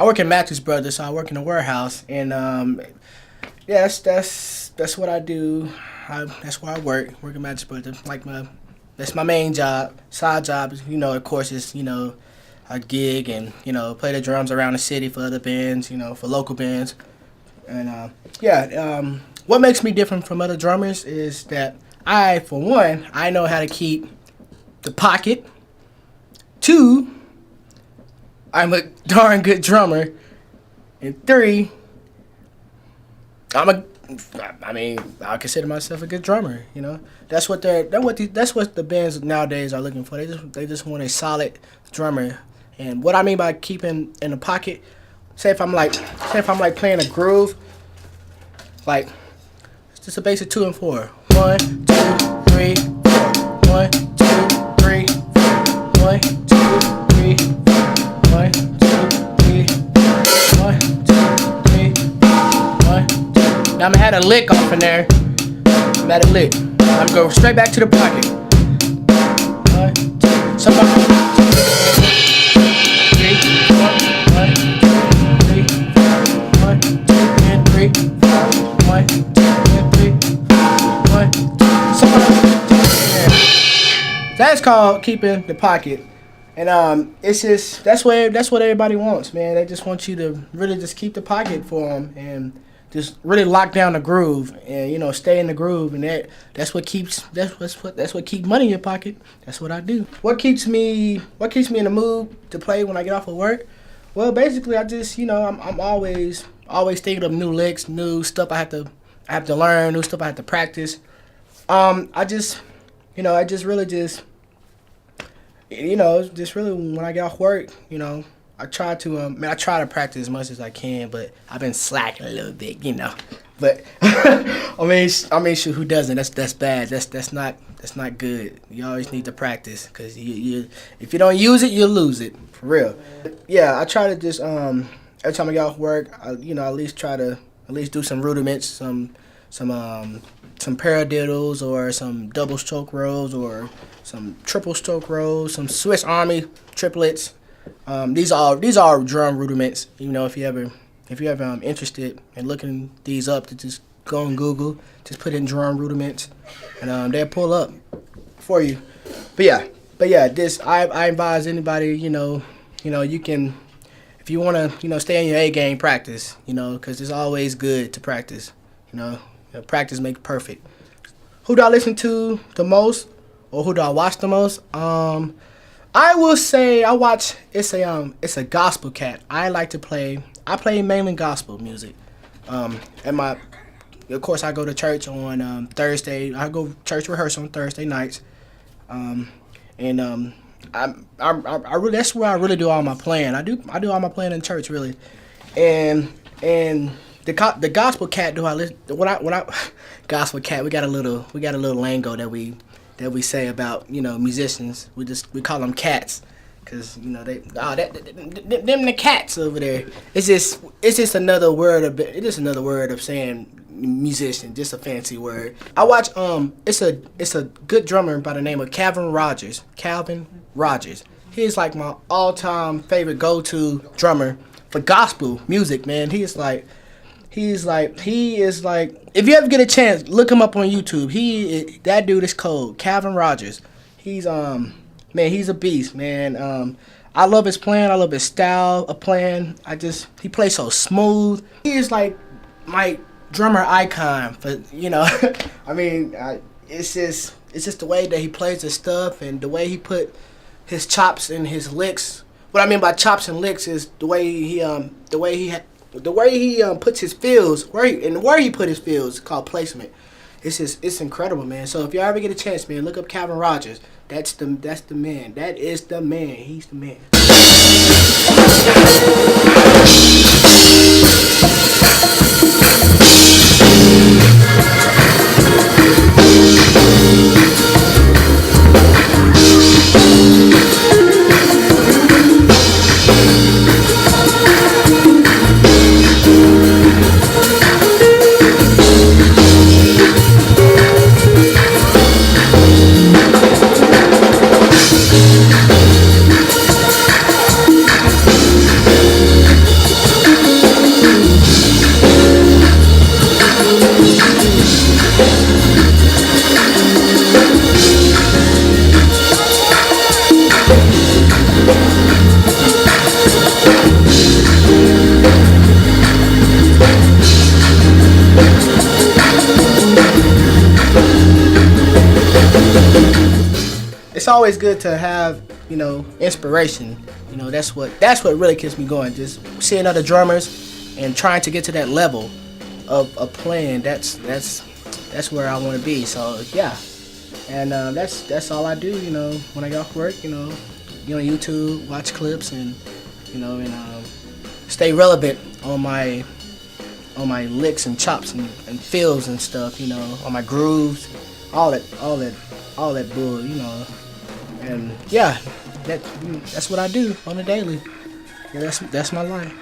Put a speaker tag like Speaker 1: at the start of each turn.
Speaker 1: I work in Matthews Brothers, so I work in a warehouse, and yeah, that's what I do. That's where I work in Matthews Brothers. That's my main job. Side job is, of course, is a gig and play the drums around the city for other bands, for local bands, and what makes me different from other drummers is that for one, I know how to keep the pocket. Two, I'm a darn good drummer. And three, I consider myself a good drummer. That's what the bands nowadays are looking for. They just want a solid drummer. And what I mean by keeping in the pocket, say if I'm playing a groove, like it's just a basic 2 and 4. 1, 2, 3, 4. 1, 2, 3, 4. 1, 2, 3, 4. 1, 2, 3, 1, 2, 3, 1, 2. Now I'm gonna add a lick off in there. I'm at a lick. I'm gonna go straight back to the pocket. 1, 2. Somebody. 3, 4. 1, 2, 3, 4. 1, 2, and 3, 4. 1, 2, and 3, 1, 2. That's called keeping the pocket. And it's just that's what everybody wants, man. They just want you to really just keep the pocket for them and just really lock down the groove and stay in the groove, and that's what keeps money in your pocket. That's what I do. What keeps me in the mood to play when I get off of work? Well, basically I just I'm always thinking of new licks, new stuff I have to learn, new stuff I have to practice. I just really when I get off work, I try to practice as much as I can, but I've been slacking a little bit, But shoot, who doesn't? That's bad. That's not good. You always need to practice because you if you don't use it, you'll lose it for real. Yeah, I try to just every time I get off work, I at least try to do some rudiments, some paradiddles or some double stroke rolls or some triple stroke rolls, some Swiss Army triplets. These are drum rudiments. If you ever interested in looking these up, to just go on Google, just put in drum rudiments, and they'll pull up for you. But yeah, this I advise anybody. You can, if you want to stay in your A game, practice. Because it's always good to practice. Practice makes perfect. Who do I listen to the most, or who do I watch the most? I will say it's a gospel cat. I play mainly gospel music. Of course I go to church on Thursday. I go church rehearsal on Thursday nights. I really, that's where I really do all my playing. I do all my playing in church really. And the gospel cat do I listen when I gospel cat, we got a little lingo that we say about musicians. We call them cats, cause them the cats over there. It's just another word of saying musician, just a fancy word. I watch it's a good drummer by the name of Calvin Rogers. He's like my all-time favorite go-to drummer for gospel music, man. He is like if you ever get a chance, look him up on YouTube. That dude is cold. Calvin Rogers. He's he's a beast, man. I love his playing. I love his style of playing. He plays so smooth. He is like my drummer icon for it's just the way that he plays his stuff and the way he put his chops and his licks. What I mean by chops and licks is the way he puts his fills, where he put his fills, called placement. It's incredible, man. So if y'all ever get a chance, man, look up Calvin Rogers. That's the man. That is the man. He's the man. always good to have, you know, inspiration. You know, that's what really keeps me going. Just seeing other drummers and trying to get to that level of playing. That's where I want to be. So yeah, and that's all I do. You know, when I get off work, you know, get on YouTube, watch clips, and you know, and stay relevant on my licks and chops and fills and stuff. You know, on my grooves, all that bull. You know, and yeah, that's what I do on a daily. Yeah, that's my life.